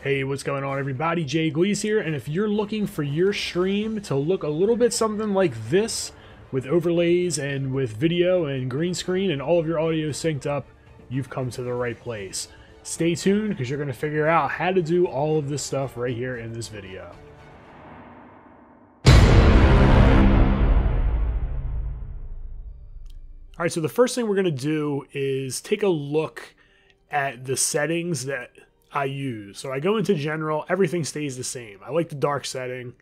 Hey, what's going on everybody? Gleez here, and if you're looking for your stream to look a little bit something like this, with overlays and with video and green screen and all of your audio synced up, you've come to the right place. Stay tuned because you're going to figure out how to do all of this stuff right here in this video. Alright, so the first thing we're going to do is take a look at the settings that I use. So I go into general, everything stays the same. I like the dark setting.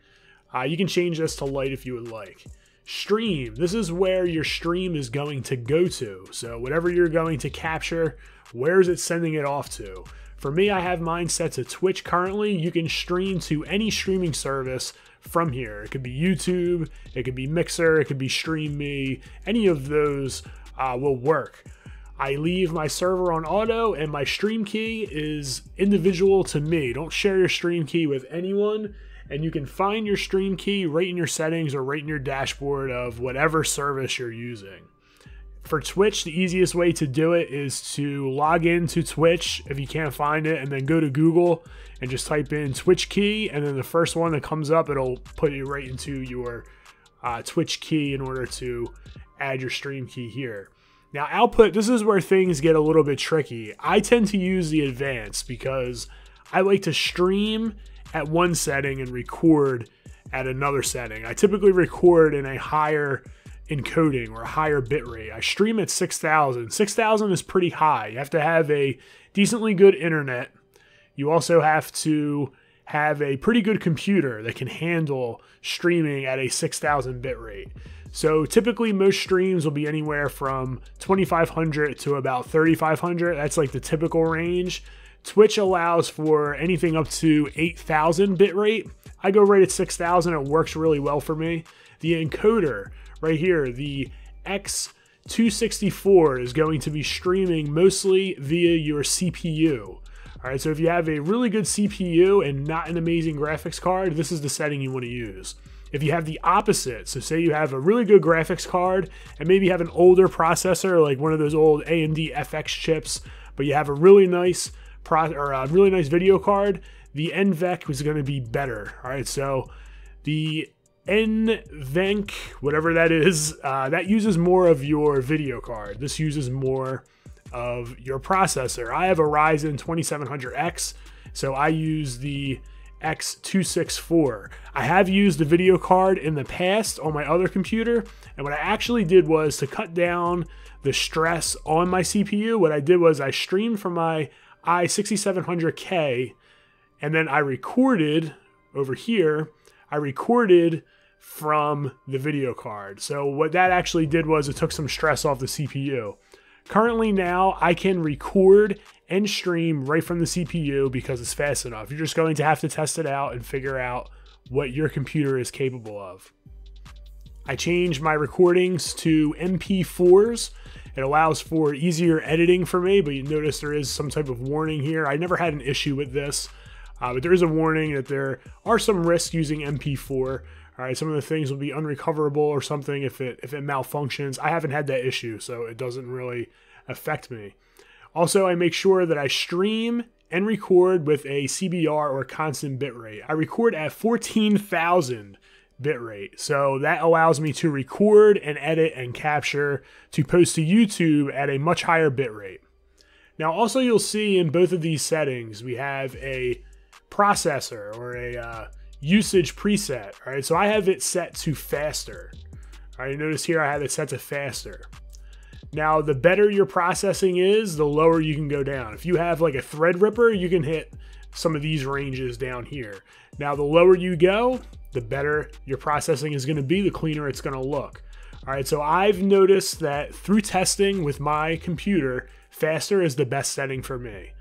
You can change this to light if you would like. Stream, this is where your stream is going to go to. So whatever you're going to capture, where is it sending it off to? For me, I have mine set to Twitch currently. You can stream to any streaming service from here. It could be YouTube, it could be Mixer, it could be Stream Me. Any of those will work. I leave my server on auto and my stream key is individual to me. Don't share your stream key with anyone, and you can find your stream key right in your settings or right in your dashboard of whatever service you're using. For Twitch, the easiest way to do it is to log into Twitch if you can't find it, and then go to Google and just type in Twitch key, and then the first one that comes up, it'll put you right into your Twitch key in order to add your stream key here. Now output, this is where things get a little bit tricky. I tend to use the advanced because I like to stream at one setting and record at another setting. I typically record in a higher encoding or a higher bitrate. I stream at 6,000. 6,000 is pretty high. You have to have a decently good internet. You also have to have a pretty good computer that can handle streaming at a 6,000 bitrate. So typically most streams will be anywhere from 2,500 to about 3,500. That's like the typical range. Twitch allows for anything up to 8,000 bitrate. I go right at 6,000. It works really well for me. The encoder right here, the X264, is going to be streaming mostly via your CPU. All right, so if you have a really good CPU and not an amazing graphics card, this is the setting you want to use. If you have the opposite, so say you have a really good graphics card and maybe you have an older processor like one of those old AMD FX chips, but you have a really nice video card, the NVENC is going to be better. All right, so the NVENC, whatever that is, that uses more of your video card. This uses more of your processor. I have a Ryzen 2700X, so I use the X264. I have used the video card in the past on my other computer, and what I actually did was to cut down the stress on my CPU. What I did was I streamed from my i6700K, and then I recorded over here. I recorded from the video card. So what that actually did was it took some stress off the CPU. Currently now I can record and stream right from the CPU because it's fast enough. You're just going to have to test it out and figure out what your computer is capable of. I changed my recordings to MP4s. It allows for easier editing for me, but you notice there is some type of warning here. I never had an issue with this, but there is a warning that there are some risks using MP4. All right, some of the things will be unrecoverable or something if it malfunctions. I haven't had that issue, so it doesn't really affect me. Also, I make sure that I stream and record with a CBR or constant bitrate. I record at 14,000 bitrate, so that allows me to record and edit and capture to post to YouTube at a much higher bitrate. Now, also you'll see in both of these settings, we have a processor or a usage preset. All right, so I have it set to faster. All right, notice here I have it set to faster. Now, the better your processing is, the lower you can go down. If you have like a Threadripper, you can hit some of these ranges down here. Now, the lower you go, the better your processing is going to be, the cleaner it's going to look. All right, so I've noticed that through testing with my computer, faster is the best setting for me.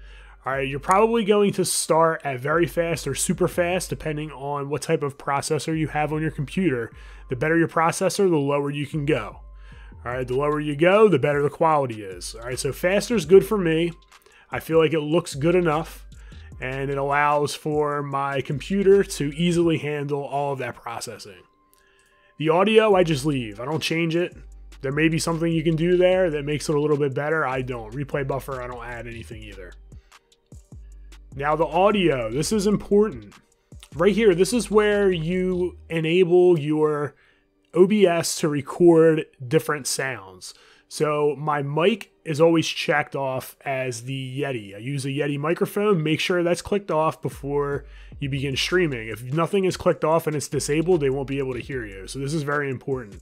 All right, you're probably going to start at very fast or super fast, depending on what type of processor you have on your computer. The better your processor, the lower you can go. All right, the lower you go, the better the quality is. All right, so faster is good for me. I feel like it looks good enough, and it allows for my computer to easily handle all of that processing. The audio, I just leave. I don't change it. There may be something you can do there that makes it a little bit better. I don't. Replay buffer, I don't add anything either. Now the audio, this is important. Right here, this is where you enable your OBS to record different sounds. So my mic is always checked off as the Yeti. I use a Yeti microphone. Make sure that's clicked off before you begin streaming. If nothing is clicked off and it's disabled, they won't be able to hear you. So this is very important.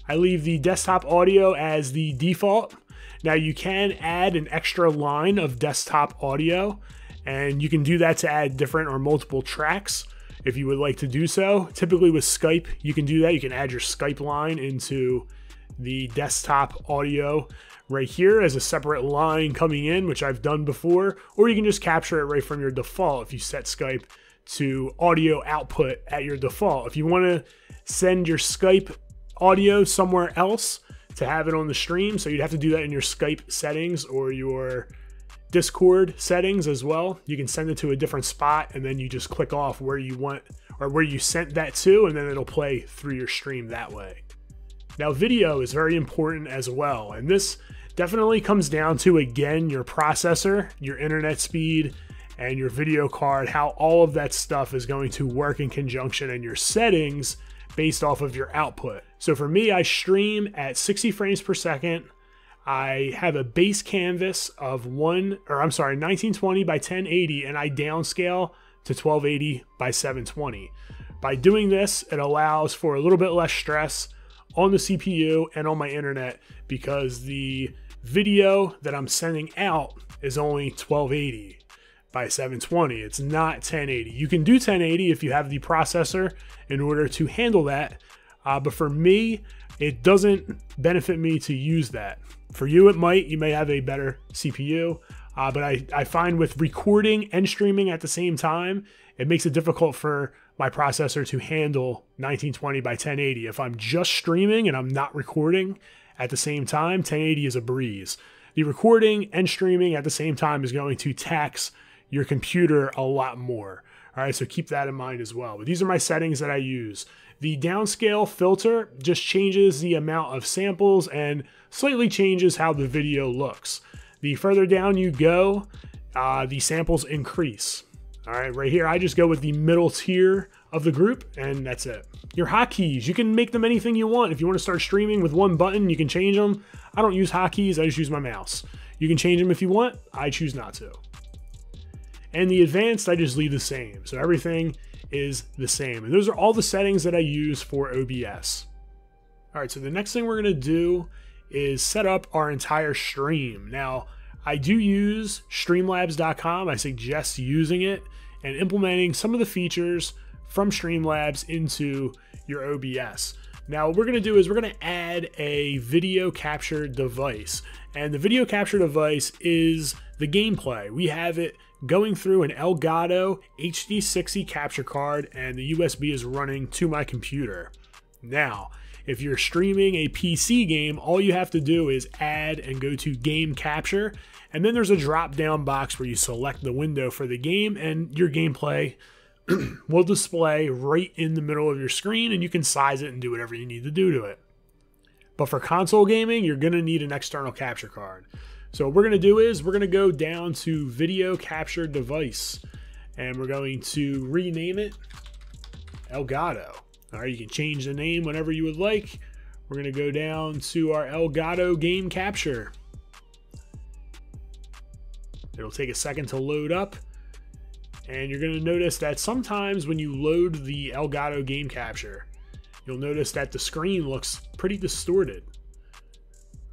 I leave the desktop audio as the default. Now you can add an extra line of desktop audio, and you can do that to add different or multiple tracks if you would like to do so. Typically with Skype, you can do that. You can add your Skype line into the desktop audio right here as a separate line coming in, which I've done before, or you can just capture it right from your default if you set Skype to audio output at your default. If you want to send your Skype audio somewhere else to have it on the stream, so you'd have to do that in your Skype settings or your Discord settings as well. You can send it to a different spot, and then you just click off where you want or where you sent that to, and then it'll play through your stream that way. Now video is very important as well, and this definitely comes down to, again, your processor, your internet speed, and your video card, how all of that stuff is going to work in conjunction, and your settings based off of your output. So for me, I stream at 60 frames per second. I have a base canvas of 1920 by 1080, and I downscale to 1280 by 720. By doing this, it allows for a little bit less stress on the CPU and on my internet, because the video that I'm sending out is only 1280 by 720. It's not 1080. You can do 1080 if you have the processor in order to handle that, but for me, it doesn't benefit me to use that. For you, it might. You may have a better CPU, but I find with recording and streaming at the same time, it makes it difficult for my processor to handle 1920 by 1080. If I'm just streaming and I'm not recording at the same time, 1080 is a breeze. The recording and streaming at the same time is going to tax your computer a lot more. All right, so keep that in mind as well. But these are my settings that I use. The downscale filter just changes the amount of samples and slightly changes how the video looks. The further down you go, the samples increase. All right, right here, I just go with the middle tier of the group, and that's it. Your hotkeys, you can make them anything you want. If you want to start streaming with one button, you can change them. I don't use hotkeys, I just use my mouse. You can change them if you want. I choose not to. And the advanced, I just leave the same. So everything is the same. And those are all the settings that I use for OBS. All right, so the next thing we're gonna do is set up our entire stream. Now, I do use streamlabs.com. I suggest using it and implementing some of the features from Streamlabs into your OBS. Now, what we're gonna do is we're gonna add a video capture device. And the video capture device is the gameplay. We have it going through an Elgato HD60 capture card, and the USB is running to my computer. Now, if you're streaming a PC game, all you have to do is add and go to game capture, and then there's a drop down box where you select the window for the game, and your gameplay will display right in the middle of your screen, and you can size it and do whatever you need to do to it. But for console gaming, you're gonna need an external capture card. So what we're gonna do is we're gonna go down to video capture device, and we're going to rename it Elgato. All right, you can change the name whenever you would like. We're gonna go down to our Elgato game capture. It'll take a second to load up, and you're gonna notice that sometimes when you load the Elgato game capture, you'll notice that the screen looks pretty distorted.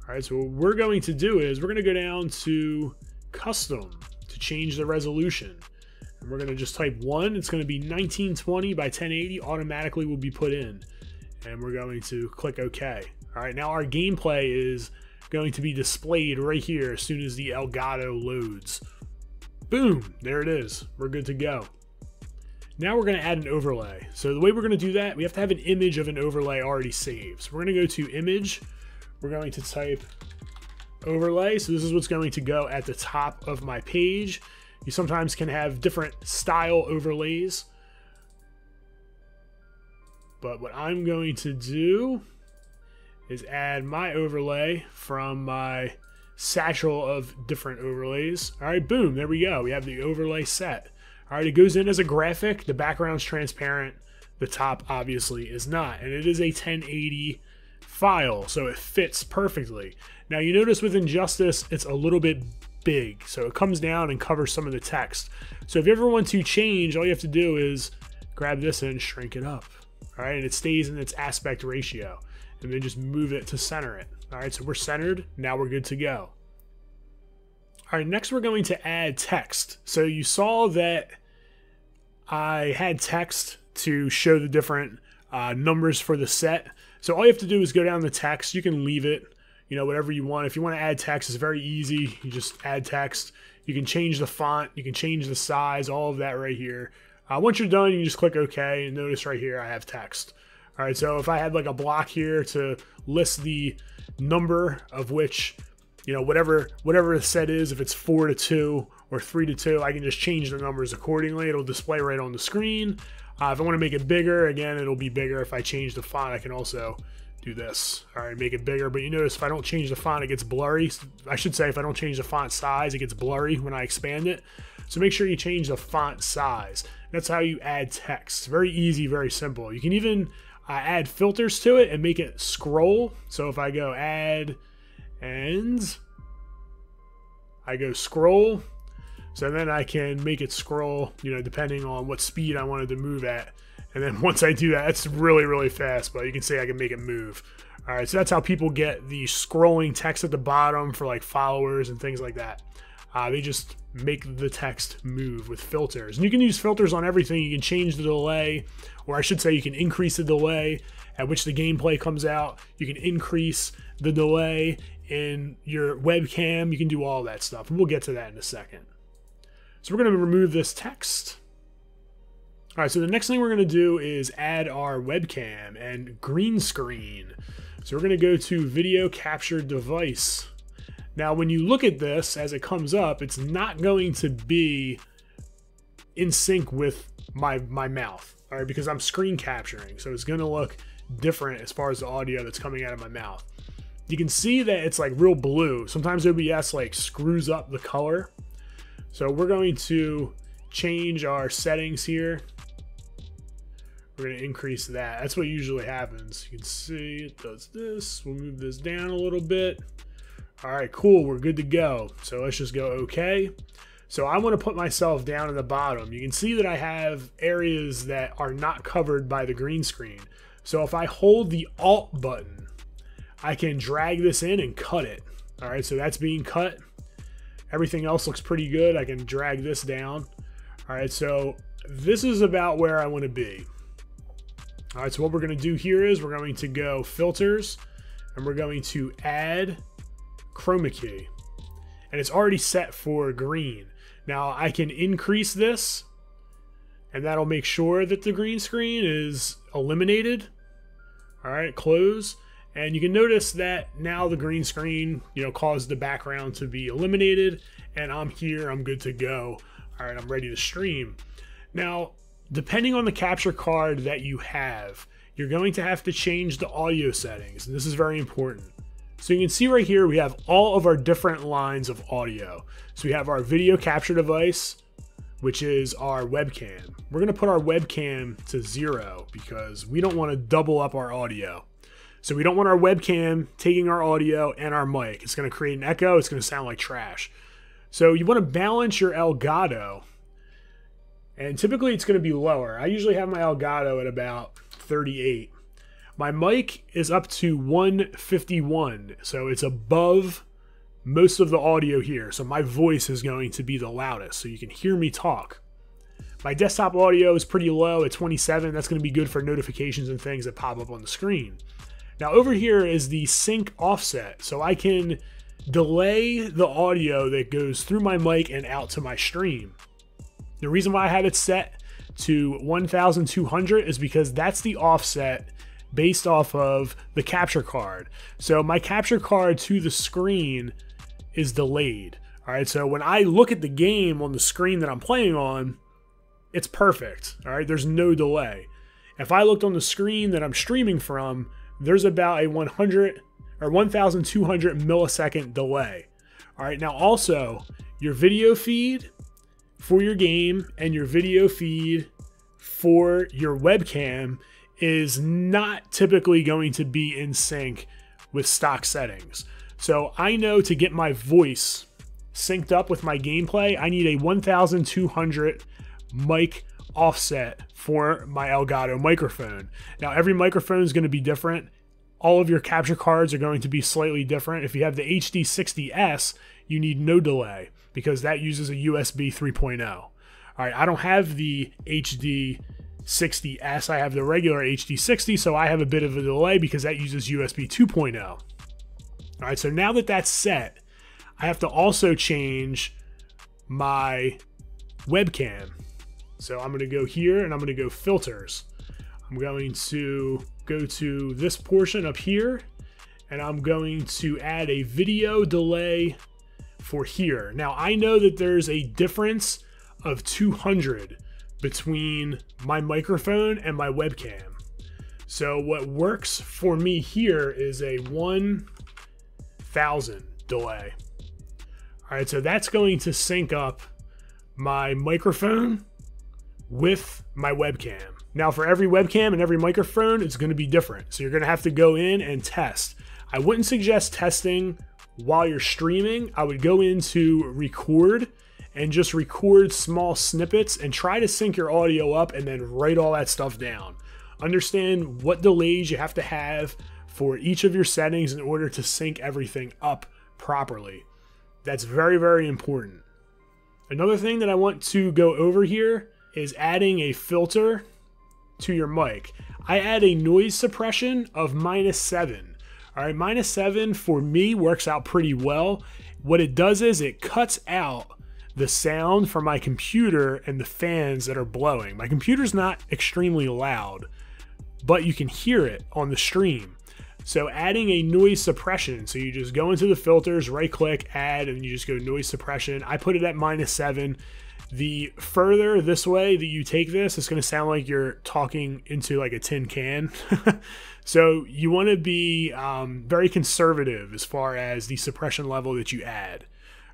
All right, so what we're going to do is we're going to go down to custom to change the resolution. And we're going to just type 1. It's going to be 1920 by 1080 automatically will be put in. And we're going to click OK. All right, now our gameplay is going to be displayed right here as soon as the Elgato loads. Boom, there it is. We're good to go. Now we're going to add an overlay. So the way we're going to do that, we have to have an image of an overlay already saved. So we're going to go to image. We're going to type overlay. So this is what's going to go at the top of my page. You sometimes can have different style overlays. But what I'm going to do is add my overlay from my satchel of different overlays. All right, boom, there we go. We have the overlay set. All right, it goes in as a graphic. The background's transparent. The top obviously is not, and it is a 1080 file, so it fits perfectly. Now you notice with Injustice, it's a little bit big, so it comes down and covers some of the text. So if you ever want to change, all you have to do is grab this and shrink it up. All right, and it stays in its aspect ratio, and then just move it to center it. All right, so we're centered. Now we're good to go. All right, next we're going to add text. So you saw that I had text to show the different numbers for the set. So all you have to do is go down the text. You can leave it, you know, whatever you want. If you want to add text, it's very easy. You just add text. You can change the font. You can change the size, all of that right here. Once you're done, you just click OK, and notice right here I have text. All right, so if I had like a block here to list the number of which, you know, whatever the set is, if it's 4 to 2 or 3 to 2, I can just change the numbers accordingly. It'll display right on the screen. If I want to make it bigger, again, it'll be bigger. If I change the font, I can also do this. All right, make it bigger. But you notice if I don't change the font, it gets blurry. I should say if I don't change the font size, it gets blurry when I expand it. So make sure you change the font size. That's how you add text. Very easy, very simple. You can even add filters to it and make it scroll. So if I go add and I go scroll, so then I can make it scroll, you know, depending on what speed I wanted to move at. And then once I do that, it's really, really fast, but you can see I can make it move. All right, so that's how people get the scrolling text at the bottom for like followers and things like that. They just make the text move with filters. And you can use filters on everything. You can change the delay, or I should say you can increase the delay at which the gameplay comes out. You can increase the delay in your webcam. You can do all that stuff, and we'll get to that in a second. So we're going to remove this text. All right, so the next thing we're going to do is add our webcam and green screen. So we're going to go to video capture device. Now, when you look at this as it comes up, it's not going to be in sync with my mouth, all right, because I'm screen capturing. So it's going to look different as far as the audio that's coming out of my mouth. You can see that it's like real blue. Sometimes OBS like screws up the color. So we're going to change our settings here. We're going to increase that. That's what usually happens. You can see it does this. We'll move this down a little bit. All right, cool. We're good to go. So let's just go OK. So I want to put myself down in the bottom. You can see that I have areas that are not covered by the green screen. So if I hold the Alt button, I can drag this in and cut it. All right, so that's being cut. Everything else looks pretty good. I can drag this down. All right, so this is about where I want to be. All right, so what we're going to do here is we're going to go filters, and we're going to add chroma key. And it's already set for green. Now I can increase this, and that'll make sure that the green screen is eliminated. All right, close. And you can notice that now the green screen, you know, caused the background to be eliminated, and I'm here, I'm good to go. All right, I'm ready to stream. Now, depending on the capture card that you have, you're going to have to change the audio settings, and this is very important. So you can see right here, we have all of our different lines of audio. So we have our video capture device, which is our webcam. We're gonna put our webcam to 0 because we don't wanna double up our audio. So we don't want our webcam taking our audio and our mic. It's gonna create an echo, it's gonna sound like trash. So you wanna balance your Elgato, and typically it's gonna be lower. I usually have my Elgato at about 38. My mic is up to 151, so it's above most of the audio here. So my voice is going to be the loudest, so you can hear me talk. My desktop audio is pretty low at 27. That's gonna be good for notifications and things that pop up on the screen. Now over here is the sync offset, so I can delay the audio that goes through my mic and out to my stream. The reason why I have it set to 1200 is because that's the offset based off of the capture card. So my capture card to the screen is delayed. All right, so when I look at the game on the screen that I'm playing on, it's perfect. All right, there's no delay. If I looked on the screen that I'm streaming from, there's about a 100 or 1200 millisecond delay. All right, now also your video feed for your game and your video feed for your webcam is not typically going to be in sync with stock settings. So I know to get my voice synced up with my gameplay, I need a 1200 mic offset for my Elgato microphone. Now every microphone is going to be different. All of your capture cards are going to be slightly different. If you have the HD60S, you need no delay because that uses a USB 3.0. All right, I don't have the HD60S. I have the regular HD60, so I have a bit of a delay because that uses USB 2.0. All right, so now that that's set, I have to also change my webcam. So I'm going to go here and I'm going to go filters. I'm going to go to this portion up here and I'm going to add a video delay for here. Now I know that there's a difference of 200 between my microphone and my webcam. So what works for me here is a 1000 delay. All right, so that's going to sync up my microphone with my webcam. Now for every webcam and every microphone, it's going to be different. So you're going to have to go in and test. I wouldn't suggest testing while you're streaming. I would go into record and just record small snippets and try to sync your audio up and then write all that stuff down. Understand what delays you have to have for each of your settings in order to sync everything up properly. That's very, very important. Another thing that I want to go over here is adding a filter to your mic. I add a noise suppression of -7. All right, -7 for me works out pretty well. What it does is it cuts out the sound from my computer and the fans that are blowing. My computer's not extremely loud, but you can hear it on the stream. So adding a noise suppression, so you just go into the filters, right click, add, and you just go noise suppression. I put it at -7. The further this way that you take this, it's going to sound like you're talking into like a tin can. So you want to be very conservative as far as the suppression level that you add.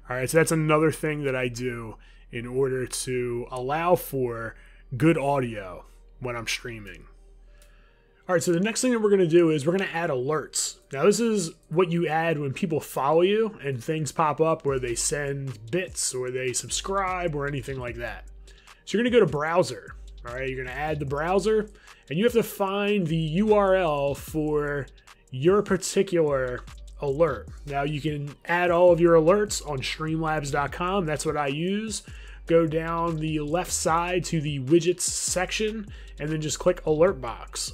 All right, so that's another thing that I do in order to allow for good audio when I'm streaming. All right, so the next thing that we're going to do is we're going to add alerts. Now, this is what you add when people follow you and things pop up where they send bits or they subscribe or anything like that. So you're going to go to browser. All right, you're going to add the browser and you have to find the URL for your particular alert. Now, you can add all of your alerts on streamlabs.com. That's what I use. Go down the left side to the widgets section and then just click alert box.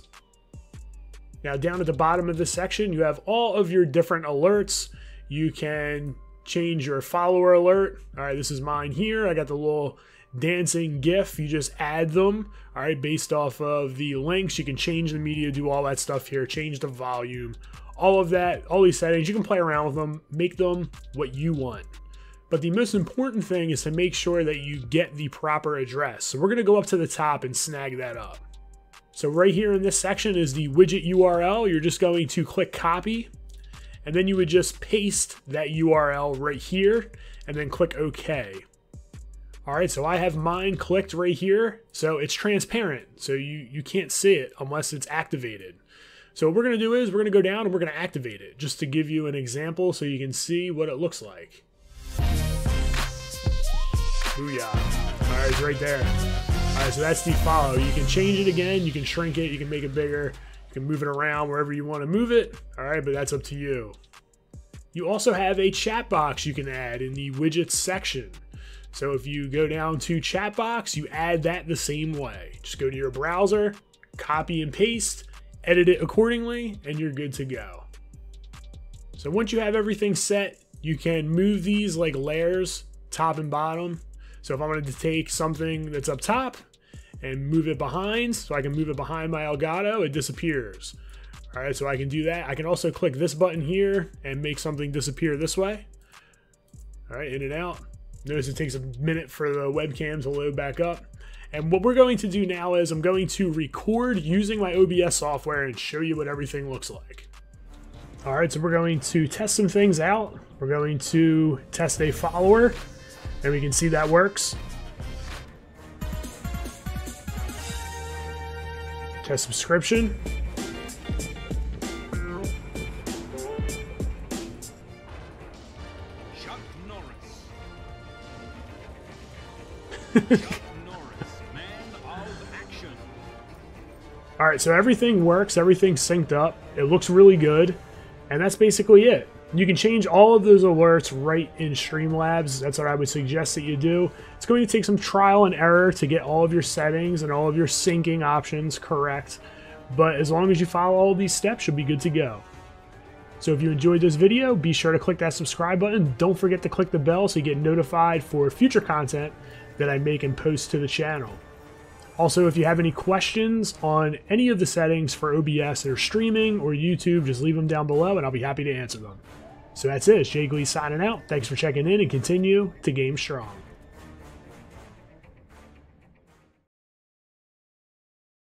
Now down at the bottom of this section, you have all of your different alerts. You can change your follower alert. All right, this is mine here. I got the little dancing GIF. You just add them, all right, based off of the links. You can change the media, do all that stuff here, change the volume, all of that, all these settings. You can play around with them, make them what you want. But the most important thing is to make sure that you get the proper address. So we're going to go up to the top and snag that up. So right here in this section is the widget URL. You're just going to click copy, and then you would just paste that URL right here and then click OK. All right, so I have mine clicked right here. So it's transparent, so you can't see it unless it's activated. So what we're going to do is we're going to go down and we're going to activate it just to give you an example so you can see what it looks like. Booyah. All right, it's right there. All right, so that's the follow. You can change it again, you can shrink it, you can make it bigger, you can move it around wherever you want to move it. All right, but that's up to you. You also have a chat box you can add in the widgets section. So if you go down to chat box, you add that the same way. Just go to your browser, copy and paste, edit it accordingly, and you're good to go. So once you have everything set, you can move these like layers, top and bottom. So if I wanted to take something that's up top and move it behind, so I can move it behind my Elgato, it disappears. All right, so I can do that. I can also click this button here and make something disappear this way. All right, in and out. Notice it takes a minute for the webcam to load back up. And what we're going to do now is I'm going to record using my OBS software and show you what everything looks like. All right, so we're going to test some things out. We're going to test a follower, and we can see that works. Test subscription. All right, so everything works, everything's synced up. It looks really good, and that's basically it. You can change all of those alerts right in Streamlabs. That's what I would suggest that you do. It's going to take some trial and error to get all of your settings and all of your syncing options correct, but as long as you follow all these steps, you'll be good to go. So if you enjoyed this video, be sure to click that subscribe button. Don't forget to click the bell so you get notified for future content that I make and post to the channel. Also, if you have any questions on any of the settings for OBS or streaming or YouTube, just leave them down below and I'll be happy to answer them. So that's it. It's Gleez signing out. Thanks for checking in and continue to game strong.